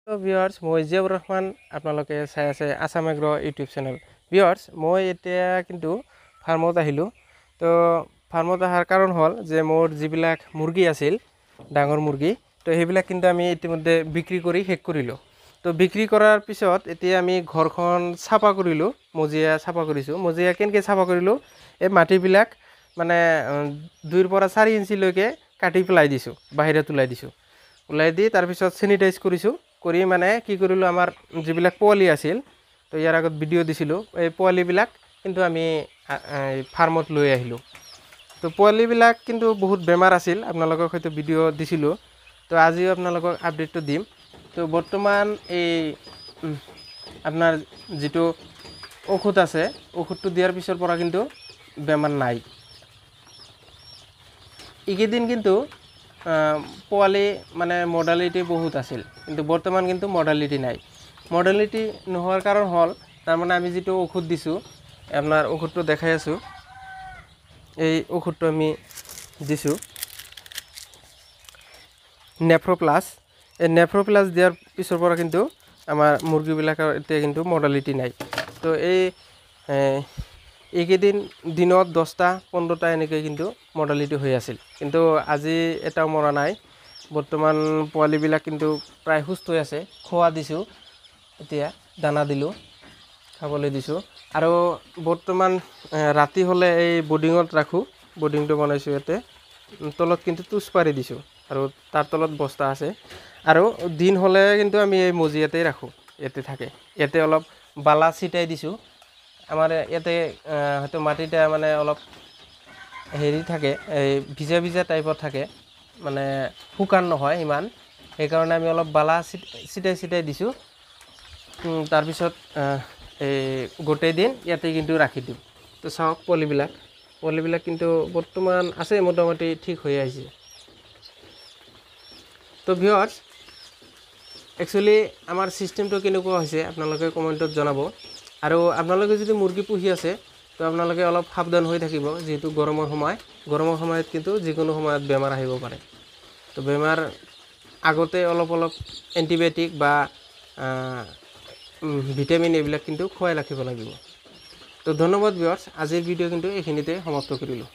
তো ভিউয়াৰ্স মই জিয়াউৰ ৰহমান আপোনালোকে চাই আছে Assam agro YouTube channel. Viewers মই এতিয়া কিন্তু ফাৰ্মত আহিলোঁ। তো ফাৰ্মত অহাৰ কাৰণ হ'ল যে মোৰ যিবিলাক মুৰ্গী আছিল ডাঙৰ মুৰ্গী, তো সেইবিলাক কিন্তু আমি ইতিমধ্যে বিক্ৰী কৰি শেষ কৰিলোঁ। তো বিক্ৰী কৰাৰ পিছত এতিয়া আমি ঘৰখন চাফা কৰিলোঁ, মজিয়া চাফা কৰিছোঁ। মজিয়া কেনেকৈ চাফা কৰিলোঁ, এই মাটিবিলাক মানে 2 পৰা 4 ইঞ্চিলৈকে কাটি পেলাই দিছোঁ, বাহিৰত ওলাই দিছোঁ। ওলাই দি তাৰপিছত চেনিটাইজ কৰিছোঁ। কৰি মানে কি কৰিলোঁ, আমাৰ যিবিলাক পোৱালি আছিল, তো ইয়াৰ আগত ভিডিঅ' দিছিলোঁ, এই পোৱালিবিলাক কিন্তু আমি ফাৰ্মত লৈ আহিলোঁ। তো পোৱালিবিলাক কিন্তু বহুত বেমাৰ আছিল, আপোনালোকক হয়তো ভিডিঅ' দিছিলোঁ। তো আজিও আপোনালোকক আপডেটটো দিম। তো বৰ্তমান এই আপোনাৰ যিটো ঔষধ আছে, ঔষধটো দিয়াৰ পিছৰ পৰা কিন্তু বেমাৰ নাই। এইকেইদিন কিন্তু পোৱালি মানে মৰ্টালিটি বহুত আছিল, কিন্তু বৰ্তমান কিন্তু মৰ্টালিটি নাই। মৰ্টালিটি নোহোৱাৰ কাৰণ হ'ল তাৰমানে আমি যিটো ঔষধ দিছোঁ, আপোনাৰ ঔষধটো দেখাই আছোঁ, এই ঔষধটো আমি দিছোঁ নেফ্ৰ'প্লাছ। এই নেফ্ৰ'প্লাছ দিয়াৰ পিছৰ পৰা কিন্তু আমাৰ মুৰ্গীবিলাকৰ এতিয়া কিন্তু মৰ্টালিটি নাই। তো এইকেইদিন দিনত 10টা 15টা এনেকৈ কিন্তু মৰ্টালিটি হৈ আছিল, কিন্তু আজি এটাও মৰা নাই। বৰ্তমান পোৱালিবিলাক কিন্তু প্ৰায় সুস্থ হৈ আছে। খোৱা দিছোঁ, এতিয়া দানা দিলোঁ, খাবলৈ দিছোঁ। আৰু বৰ্তমান ৰাতি হ'লে এই বৰ্ডিঙত ৰাখোঁ, বৰ্ডিংটো বনাইছোঁ ইয়াতে। তলত কিন্তু টুচ পাৰি দিছোঁ আৰু তাৰ তলত বস্তা আছে। আৰু দিন হ'লে কিন্তু আমি এই মজিয়াতেই ৰাখোঁ, ইয়াতে থাকে। ইয়াতে অলপ বালা ছিটাই দিছোঁ। আমাৰ ইয়াতে হয়তো মাটিটা মানে অলপ হেৰি থাকে, এই ভিজা ভিজা টাইপত থাকে, মানে শুকান নহয় ইমান, সেইকাৰণে আমি অলপ বালা ছিটাই দিছোঁ। তাৰপিছত এই গোটেই দিন ইয়াতে কিন্তু ৰাখি দিওঁ। তো চাওক পোৱালিবিলাক কিন্তু বৰ্তমান আছে, মোটামুটি ঠিক হৈ আহিছে। তো ভিউয়াৰ্ছ, একচুৱেলি আমাৰ চিষ্টেমটো কেনেকুৱা হৈছে আপোনালোকে কমেণ্টত জনাব। আৰু আপোনালোকে যদি মুৰ্গী পুহি আছে, তো আপোনালোকে অলপ সাৱধান হৈ থাকিব, যিহেতু গৰমৰ সময়ত কিন্তু যিকোনো সময়ত বেমাৰ আহিব পাৰে। তো বেমাৰ আগতে অলপ এণ্টিবায়'টিক বা ভিটামিন এইবিলাক কিন্তু খুৱাই ৰাখিব লাগিব। তো ধন্যবাদ ভিউয়াৰ্ছ, আজিৰ ভিডিঅ' কিন্তু এইখিনিতে সমাপ্ত কৰিলোঁ।